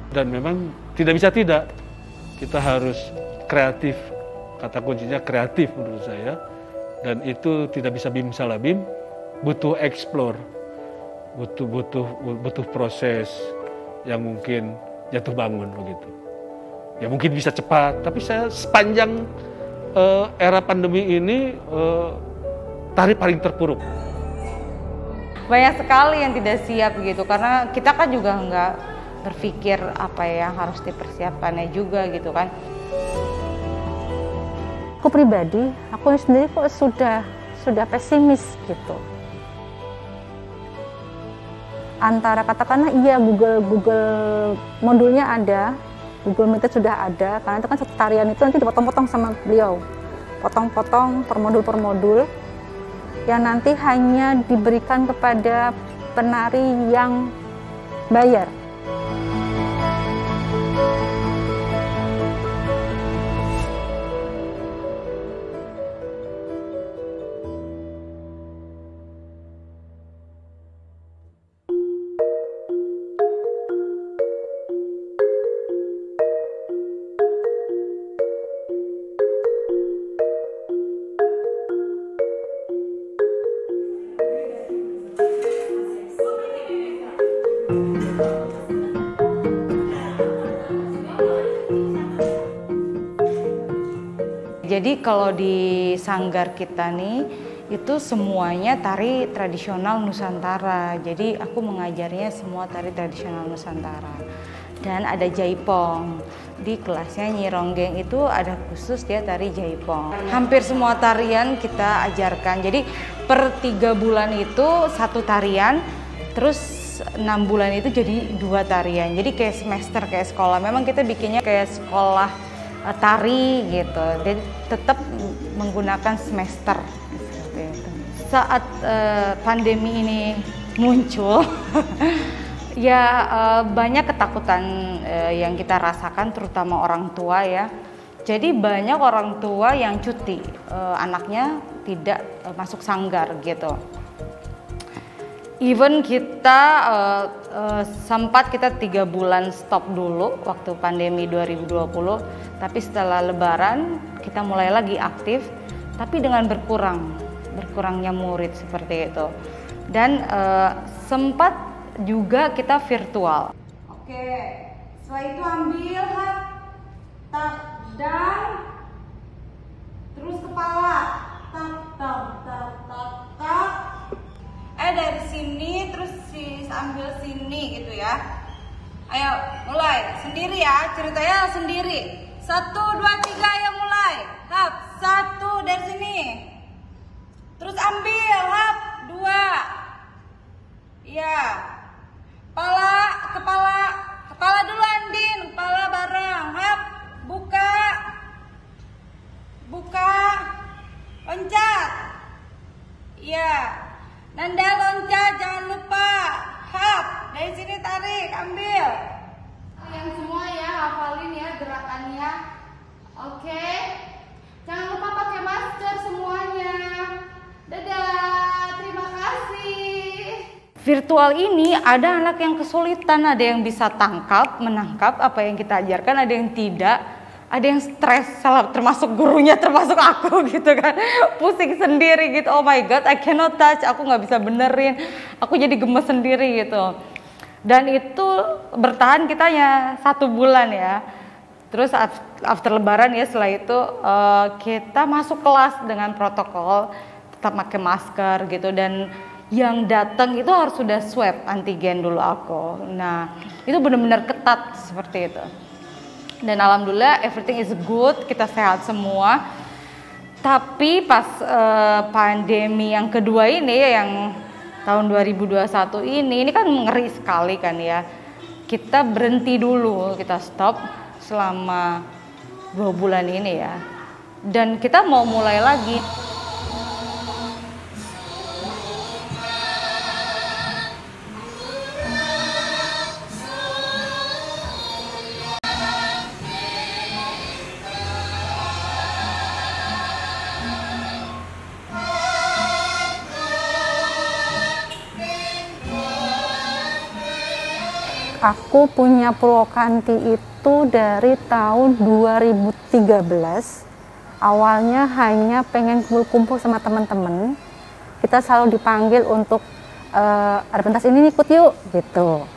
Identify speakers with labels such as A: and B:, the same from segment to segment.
A: Dan memang tidak bisa tidak, kita harus kreatif, kata kuncinya kreatif menurut saya. Dan itu tidak bisa bim salah bim, butuh explore, butuh proses yang mungkin jatuh bangun begitu. Ya mungkin bisa cepat, tapi saya sepanjang era pandemi ini tari paling terpuruk.
B: Banyak sekali yang tidak siap gitu, karena kita kan juga nggak berpikir apa yang harus dipersiapkannya juga gitu kan.
C: Aku pribadi, aku sendiri kok sudah pesimis gitu. Antara katakanlah iya Google modulnya ada, Google Meet sudah ada, karena itu kan satu tarian itu nanti dipotong-potong sama beliau, potong-potong per modul yang nanti hanya diberikan kepada penari yang bayar.
B: Jadi kalau di sanggar kita nih, itu semuanya tari tradisional Nusantara. Jadi aku mengajarnya semua tari tradisional Nusantara. Dan ada jaipong. Di kelasnya Nyi Ronggeng itu ada khusus dia tari jaipong. Hampir semua tarian kita ajarkan. Jadi per 3 bulan itu 1 tarian, terus 6 bulan itu jadi 2 tarian. Jadi kayak semester, kayak sekolah. Memang kita bikinnya kayak sekolah tari gitu, jadi tetap menggunakan semester seperti itu. Saat pandemi ini muncul, ya banyak ketakutan yang kita rasakan, terutama orang tua ya. Jadi banyak orang tua yang cuti, anaknya tidak masuk sanggar gitu. Even kita sempat kita 3 bulan stop dulu waktu pandemi 2020, tapi setelah Lebaran kita mulai lagi aktif, tapi dengan berkurangnya murid seperti itu. Dan sempat juga kita virtual. Oke, setelah itu ambil tak dan terus kepala tak. Dari sini terus ambil sini gitu ya. Ayo mulai sendiri ya, ceritanya sendiri. 1, 2, 3 ayo mulai. Hap, 1 dari sini. Terus ambil, hap, 2. Iya. Kepala dulu Andin, kepala bareng. Hap, buka. Loncat. Iya. Nanda loncat, jangan lupa. Hap, dari sini tarik, ambil. Kalian semua ya, hafalin ya gerakannya. Oke. Jangan lupa pakai masker semuanya. Dadah, terima kasih. Virtual ini ada anak yang kesulitan, ada yang bisa menangkap apa yang kita ajarkan, ada yang tidak. Ada yang stres, termasuk gurunya, termasuk aku gitu kan, pusing sendiri gitu. Oh my god, I cannot touch, aku nggak bisa benerin, aku jadi gemes sendiri gitu. Dan itu bertahan kita ya 1 bulan ya. Terus after Lebaran ya, setelah itu kita masuk kelas dengan protokol, tetap pakai masker gitu. Dan yang datang itu harus sudah swab antigen dulu aku. Nah itu benar-benar ketat seperti itu. Dan alhamdulillah everything is good, kita sehat semua. Tapi pas pandemi yang kedua ini yang tahun 2021 ini kan ngeri sekali kan ya. Kita berhenti dulu, kita stop selama 2 bulan ini ya. Dan kita mau mulai lagi.
C: Aku punya Purwokanti itu dari tahun 2013. Awalnya hanya pengen kumpul-kumpul sama teman-teman. Kita selalu dipanggil untuk ada pentas ini ikut yuk gitu.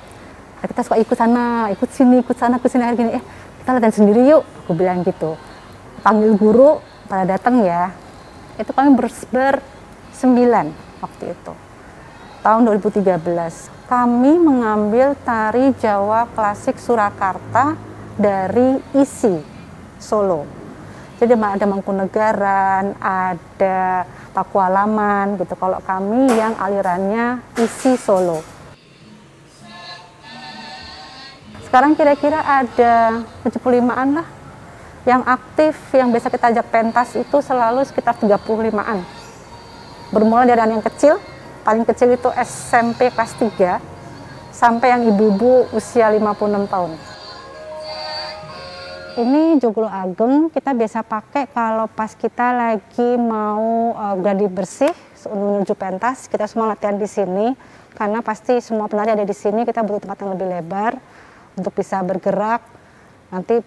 C: Kita suka ikut sana, ikut sini, ikut sana, ikut sini. Hari gini, kita latihan sendiri yuk. Aku bilang gitu. Panggil guru, pada datang ya. Itu kami bersembilan waktu itu. Tahun 2013. Kami mengambil tari Jawa klasik Surakarta dari ISI Solo. Jadi ada Mangkunegaran, ada Pakualaman gitu. Kalau kami yang alirannya ISI Solo. Sekarang kira-kira ada 75-an lah yang aktif, yang biasa kita ajak pentas itu selalu sekitar 35-an. Bermula dari yang kecil, paling kecil itu SMP kelas 3, sampai yang ibu-ibu usia 56 tahun. Ini joglo ageng kita biasa pakai kalau pas kita lagi mau gladi bersih menuju pentas. Kita semua latihan di sini karena pasti semua penari ada di sini. Kita butuh tempat yang lebih lebar untuk bisa bergerak. Nanti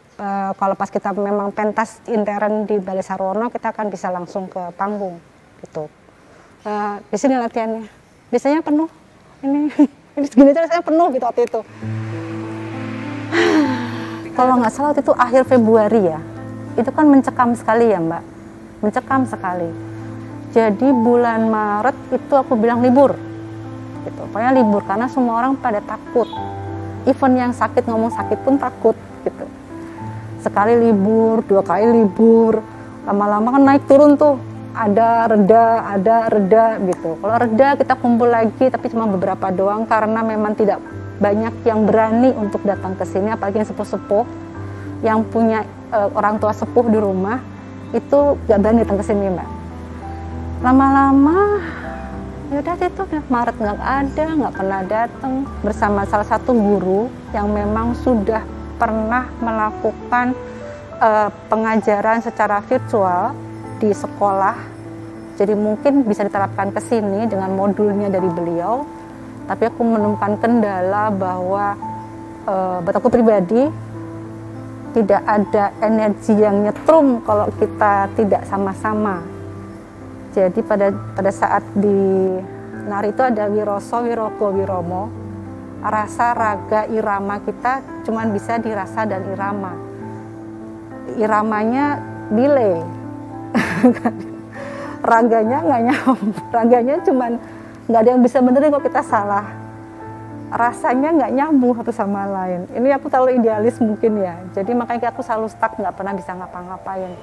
C: kalau pas kita memang pentas intern di Balai Sarwono, kita akan bisa langsung ke panggung gitu. Di sini latihannya biasanya penuh. Ini segini aja saya penuh gitu waktu itu. Kalau nggak salah waktu itu akhir Februari ya, itu kan mencekam sekali ya Mbak, mencekam sekali. Jadi bulan Maret itu aku bilang libur, gitu. Pokoknya libur karena semua orang pada takut. Even yang sakit ngomong sakit pun takut, gitu. Sekali libur, 2 kali libur, lama-lama kan naik turun tuh, ada reda gitu. Kalau reda kita kumpul lagi, tapi cuma beberapa doang karena memang tidak banyak yang berani untuk datang ke sini, apalagi yang sepuh-sepuh, yang punya orang tua sepuh di rumah, itu gak berani datang ke sini Mbak. Lama-lama, yaudah itu Maret nggak pernah datang, bersama salah satu guru yang memang sudah pernah melakukan pengajaran secara virtual di sekolah, jadi mungkin bisa diterapkan ke sini dengan modulnya dari beliau. Tapi aku menemukan kendala bahwa buat aku pribadi tidak ada energi yang nyetrum kalau kita tidak sama-sama. Jadi pada saat di nari itu ada wiroso, wiroko, wiromo. Rasa, raga, irama kita cuma bisa dirasa dan irama. Iramanya delay. Raganya nggak nyambung. Raganya cuman nggak ada yang bisa benerin kalau kita salah. Rasanya nggak nyambung satu sama lain. Ini aku terlalu idealis mungkin ya. Jadi makanya aku selalu stuck, nggak pernah bisa ngapa-ngapain.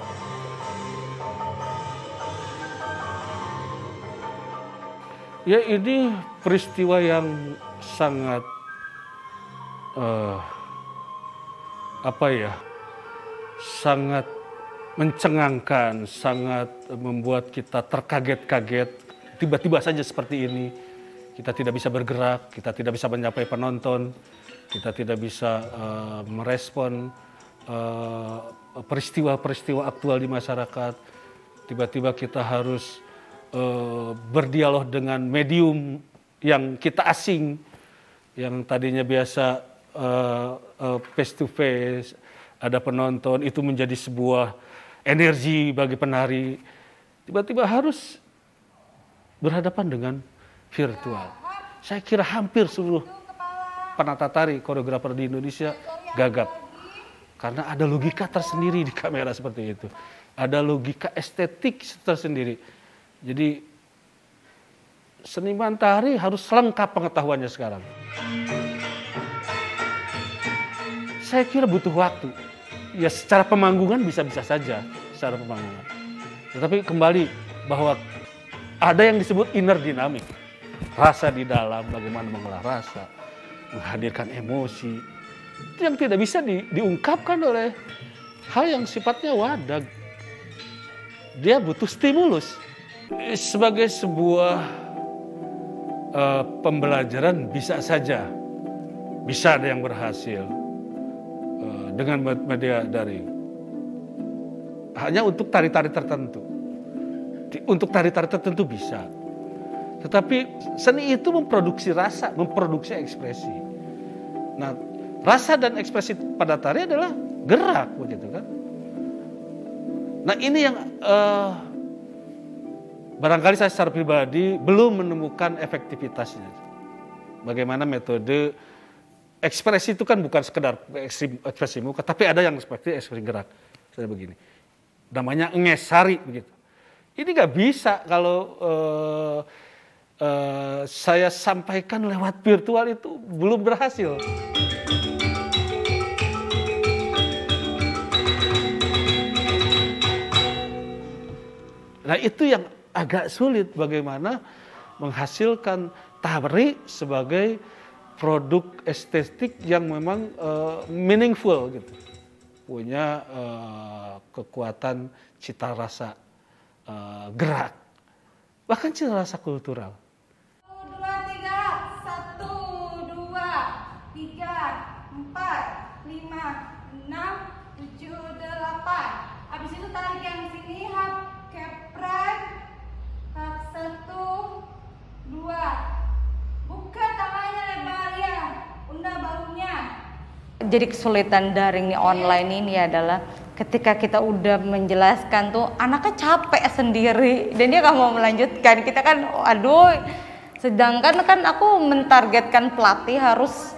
A: Ya ini peristiwa yang sangat sangat mencengangkan, sangat membuat kita terkaget-kaget. Tiba-tiba saja seperti ini, kita tidak bisa bergerak, kita tidak bisa menyapa penonton, kita tidak bisa merespon peristiwa-peristiwa aktual di masyarakat. Tiba-tiba kita harus berdialog dengan medium yang kita asing, yang tadinya biasa face to face, ada penonton, itu menjadi sebuah energi bagi penari. Tiba-tiba harus berhadapan dengan virtual. Saya kira hampir seluruh penata tari, koreografer di Indonesia gagap. Karena ada logika tersendiri di kamera seperti itu. Ada logika estetik tersendiri. Jadi seniman tari harus lengkap pengetahuannya sekarang. Saya kira butuh waktu. Ya secara pemanggungan bisa-bisa saja, secara pemanggungan. Tetapi kembali bahwa ada yang disebut inner dynamic, rasa di dalam, bagaimana mengolah rasa, menghadirkan emosi, itu yang tidak bisa diungkapkan oleh hal yang sifatnya wadah. Dia butuh stimulus. Sebagai sebuah pembelajaran bisa saja, bisa ada yang berhasil dengan media daring. Hanya untuk tari-tari tertentu. Untuk tari-tari tertentu bisa. Tetapi seni itu memproduksi rasa, memproduksi ekspresi. Nah, rasa dan ekspresi pada tari adalah gerak begitu kan. Nah, ini yang barangkali saya secara pribadi belum menemukan efektivitasnya. Bagaimana metode ekspresi itu kan bukan sekedar ekspresi muka, tapi ada yang seperti ekspresi gerak. Saya begini, namanya ngesari begitu. Ini nggak bisa kalau saya sampaikan lewat virtual, itu belum berhasil. Nah, itu yang agak sulit, bagaimana menghasilkan tari sebagai produk estetik yang memang meaningful gitu, punya kekuatan cita rasa gerak, bahkan cita rasa kultural.
B: 1, 2, 3, 1, 2, 3, 4, 5, 6, 7, 8. Habis itu tarik yang sini, hap kepret, hap 1, 2. Buka tangannya lebar ya, unda bahunya.
D: Jadi kesulitan daring online ini adalah ketika kita udah menjelaskan tuh anaknya capek sendiri dan dia gak mau melanjutkan. Kita kan aduh, sedangkan kan aku mentargetkan pelatih harus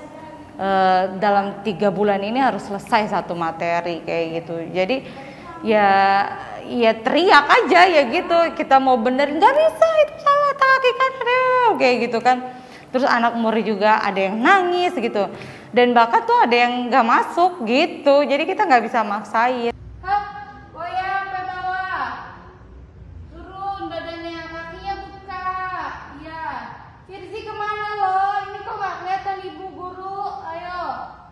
D: dalam 3 bulan ini harus selesai satu materi kayak gitu. Jadi ya teriak aja ya gitu, kita mau benerin nggak bisa, itu salah kaki kanan kayak gitu kan. Terus anak murid juga ada yang nangis gitu, dan bahkan tuh ada yang nggak masuk gitu, jadi kita nggak bisa maksain.
B: Hap, goyang ke bawah, turun badannya, kakinya buka, ya. Firzi kemana lo? Ini kok nggak kelihatan ibu guru? Ayo.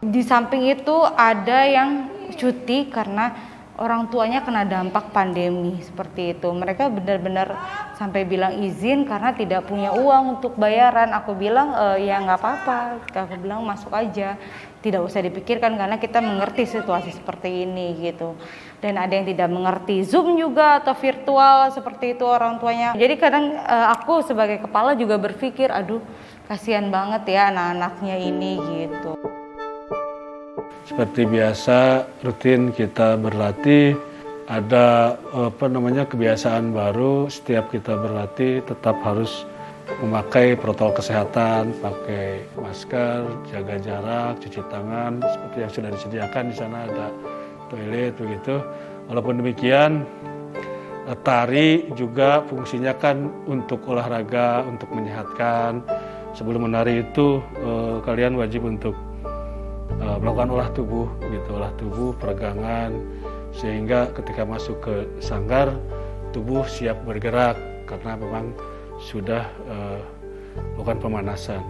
D: Di samping itu ada yang cuti karena orang tuanya kena dampak pandemi seperti itu. Mereka benar-benar sampai bilang izin karena tidak punya uang untuk bayaran. Aku bilang ya nggak apa-apa. Aku bilang masuk aja, tidak usah dipikirkan karena kita mengerti situasi seperti ini gitu. Dan ada yang tidak mengerti Zoom juga atau virtual seperti itu orang tuanya. Jadi kadang aku sebagai kepala juga berpikir, aduh kasihan banget ya anak-anaknya ini gitu.
A: Seperti biasa rutin kita berlatih, ada kebiasaan baru. Setiap kita berlatih tetap harus memakai protokol kesehatan, pakai masker, jaga jarak, cuci tangan seperti yang sudah disediakan di sana, ada toilet begitu. Walaupun demikian, tari juga fungsinya kan untuk olahraga, untuk menyehatkan. Sebelum menari itu kalian wajib untuk melakukan olah tubuh, peregangan, sehingga ketika masuk ke sanggar tubuh siap bergerak karena memang sudah melakukan pemanasan.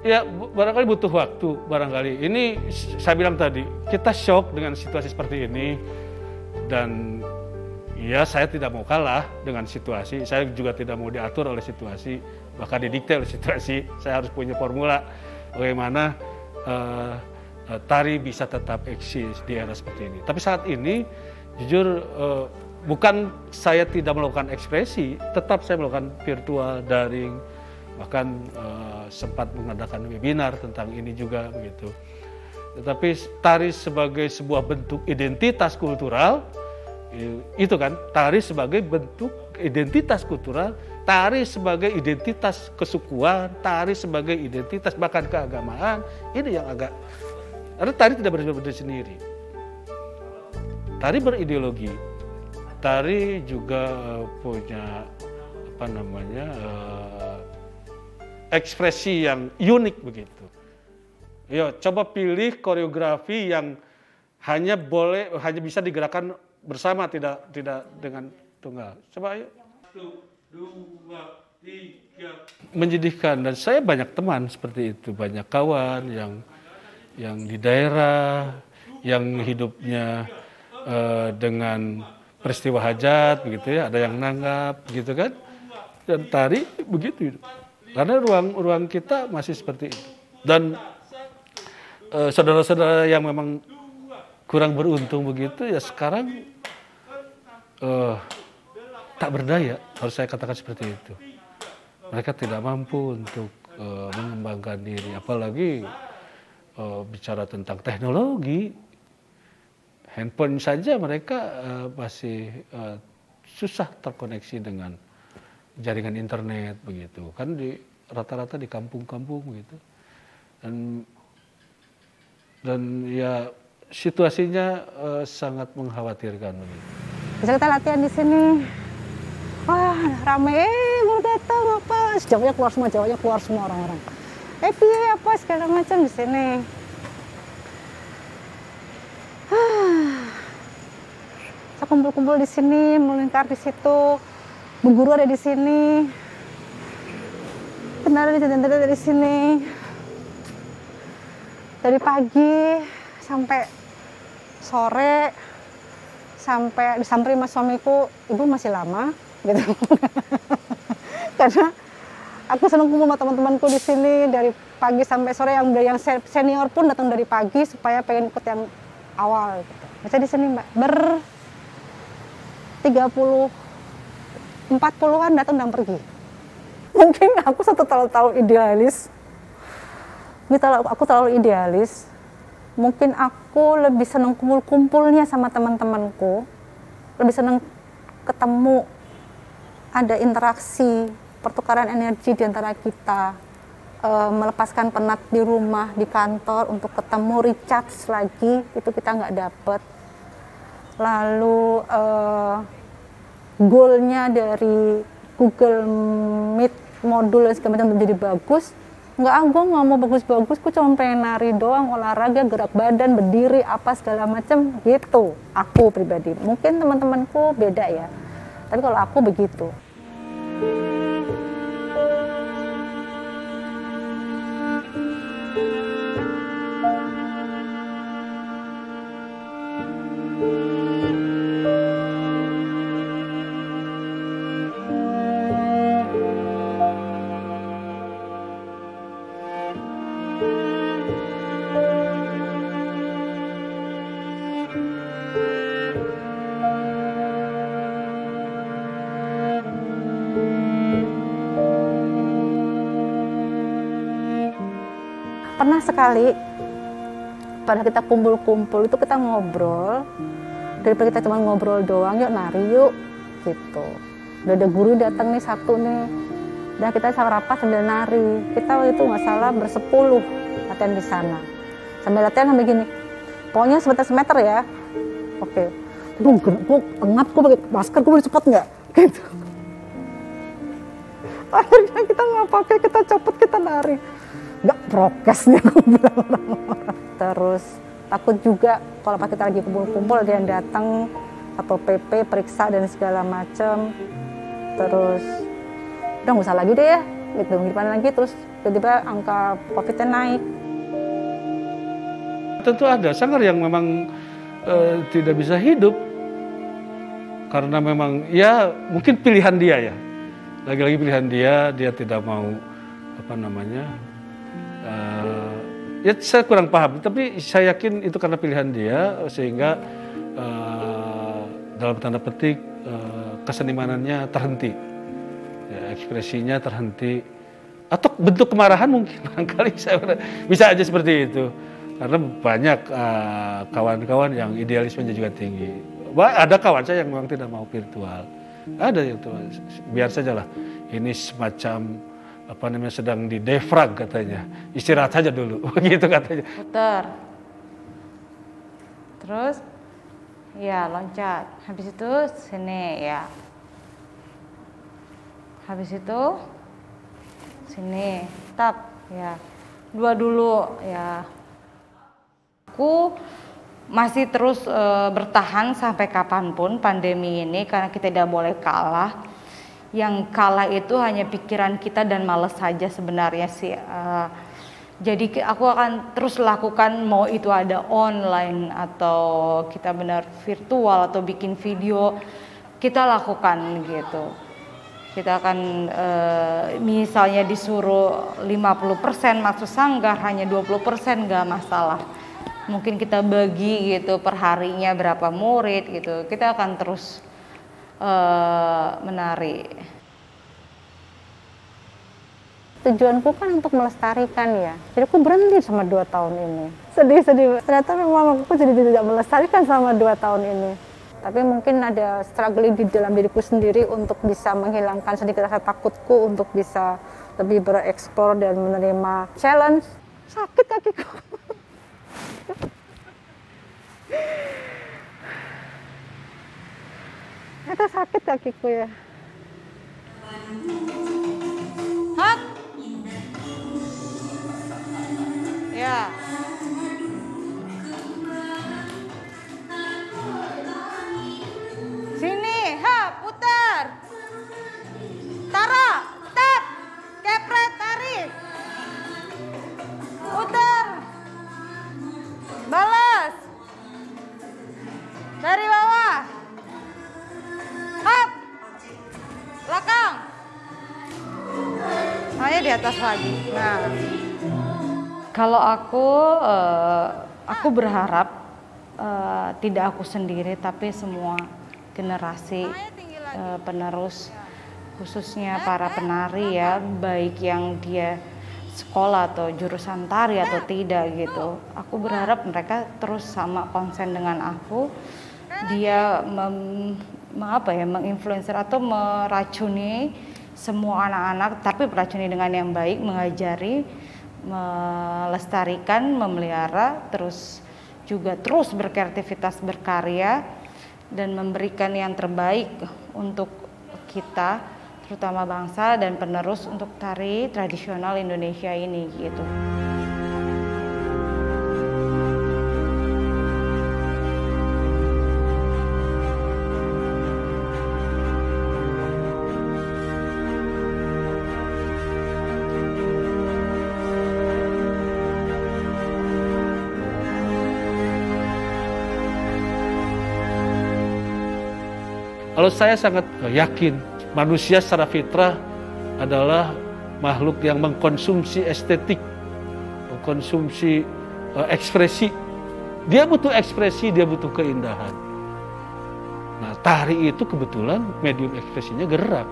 A: Ya barangkali butuh waktu, barangkali. Ini saya bilang tadi, kita shock dengan situasi seperti ini, dan ya saya tidak mau kalah dengan situasi, saya juga tidak mau diatur oleh situasi, bahkan didikte oleh situasi. Saya harus punya formula bagaimana tari bisa tetap eksis di era seperti ini. Tapi saat ini jujur bukan saya tidak melakukan ekspresi, tetap saya melakukan virtual, daring, bahkan sempat mengadakan webinar tentang ini juga begitu. Tetapi tari sebagai sebuah bentuk identitas kultural, itu kan, tari sebagai bentuk identitas kultural, tari sebagai identitas kesukuan, tari sebagai identitas bahkan keagamaan, ini yang agak, karena tari tidak berdiri sendiri. Tari berideologi, tari juga punya ekspresi yang unik begitu. Yo, coba pilih koreografi yang hanya bisa digerakkan bersama, tidak dengan tunggal. Coba ayo. 1, 2, 3. Menyedihkan, dan saya banyak teman seperti itu, banyak kawan yang di daerah, yang hidupnya dengan peristiwa hajat begitu ya, ada yang nanggap gitu kan, dan tari begitu, karena ruang kita masih seperti itu. Dan saudara-saudara yang memang kurang beruntung begitu ya sekarang tak berdaya, harus saya katakan seperti itu. Mereka tidak mampu untuk mengembangkan diri, apalagi bicara tentang teknologi. Handphone saja mereka masih susah terkoneksi dengan jaringan internet begitu kan, rata-rata di kampung-kampung gitu, dan ya situasinya sangat mengkhawatirkan begitu.
C: Bisa kita latihan di sini, wah rame, baru datang apa, Jawanya keluar semua orang-orang. Piye apa segala macam di sini. Saya kumpul-kumpul di sini, melingkar di situ, Bu Guru ada di sini, benar ada di sini. Dari pagi sampai sore, sampai disamperin mas suamiku, ibu masih lama, gitu. Karena aku senang kumpul sama teman-temanku di sini dari pagi sampai sore, yang senior pun datang dari pagi supaya pengen ikut yang awal. Gitu. Saya di sini Mbak 40-an datang dan pergi. Mungkin aku terlalu idealis. Aku terlalu idealis. Mungkin aku lebih senang kumpul-kumpulnya sama teman-temanku. Lebih senang ketemu, ada interaksi, pertukaran energi di antara kita. Melepaskan penat di rumah, di kantor, untuk ketemu, recharge lagi, itu kita nggak dapet. Lalu goalnya dari Google Meet modul segala macam menjadi bagus, nggak, gue nggak mau bagus-bagus, gue cuma pengen nari doang, olahraga, gerak badan, berdiri, apa segala macam gitu. Aku pribadi, mungkin teman-temanku beda ya, tapi kalau aku begitu. Pernah sekali pada kita kumpul-kumpul itu kita ngobrol, daripada kita cuma ngobrol doang, yuk nari yuk gitu. Udah ada guru datang nih satu nih, dan kita rapat sambil nari. Kita waktu itu nggak salah bersepuluh latihan di sana, sambil latihan sambil gini, pokoknya semeter ya, oke. Gue ngap, gue pakai masker, gue boleh cepet nggak gitu. Akhirnya kita nggak pakai, kita cepet, kita nari. Nggak prokesnya, aku bilang orang-orang. Terus takut juga kalau pas kita lagi kumpul-kumpul ada yang datang atau PP periksa dan segala macam. Terus udah nggak usah lagi deh ya, gitu gimana lagi, terus tiba-tiba angka COVID-nya naik.
A: Tentu ada sanggar yang memang tidak bisa hidup karena memang ya mungkin pilihan dia ya, lagi-lagi pilihan dia tidak mau ya saya kurang paham, tapi saya yakin itu karena pilihan dia, sehingga dalam tanda petik kesenimanannya terhenti, ya, ekspresinya terhenti, atau bentuk kemarahan mungkin barangkali bisa aja seperti itu, karena banyak kawan-kawan yang idealismenya juga tinggi. Ada kawan saya yang memang tidak mau virtual, ada itu, biar sajalah ini semacam sedang di defrag katanya, istirahat saja dulu, begitu katanya.
D: Putar, terus ya loncat, habis itu sini ya, habis itu sini, tap ya, dua dulu ya. Aku masih terus bertahan sampai kapanpun pandemi ini, karena kita tidak boleh kalah. Yang kalah itu hanya pikiran kita dan malas saja sebenarnya sih. Jadi aku akan terus lakukan, mau itu ada online atau kita benar virtual atau bikin video, kita lakukan gitu. Kita akan misalnya disuruh 50% masuk sanggar, hanya 20% nggak masalah. Mungkin kita bagi gitu perharinya berapa murid gitu. Kita akan terus menari.
C: tujuanku kan untuk melestarikan ya. Jadi aku berhenti sama 2 tahun ini. Sedih. Ternyata memang aku jadi tidak melestarikan selama 2 tahun ini. Tapi mungkin ada struggling di dalam diriku sendiri untuk bisa menghilangkan sedikit rasa takutku untuk bisa lebih bereksplor dan menerima challenge. Sakit kakiku. Ternyata sakit kakiku ya.
D: Hap. Ya. Sini, hap, putar. Taruh, tap. Kepret, tarik. Putar. Balas. Dari bawah. Hap. Belakang. Hanya di atas lagi. Nah, kalau aku berharap tidak aku sendiri, tapi semua generasi penerus, khususnya para penari ya, baik yang dia sekolah atau jurusan tari atau tidak gitu. Aku berharap mereka terus sama konsen dengan aku. Dia menginfluencer atau meracuni semua anak-anak, tapi beracuni dengan yang baik, mengajari, melestarikan, memelihara, terus berkreativitas, berkarya, dan memberikan yang terbaik untuk kita, terutama bangsa dan penerus untuk tari tradisional Indonesia ini gitu.
A: Kalau saya sangat yakin manusia secara fitrah adalah makhluk yang mengkonsumsi estetik, mengkonsumsi ekspresi. Dia butuh ekspresi, dia butuh keindahan. Nah, tari itu kebetulan medium ekspresinya gerak.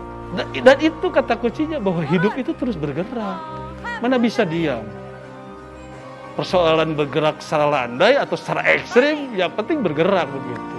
A: Dan itu kata kuncinya, bahwa hidup itu terus bergerak. Mana bisa diam? Persoalan bergerak secara landai atau secara ekstrim, yang penting bergerak begitu.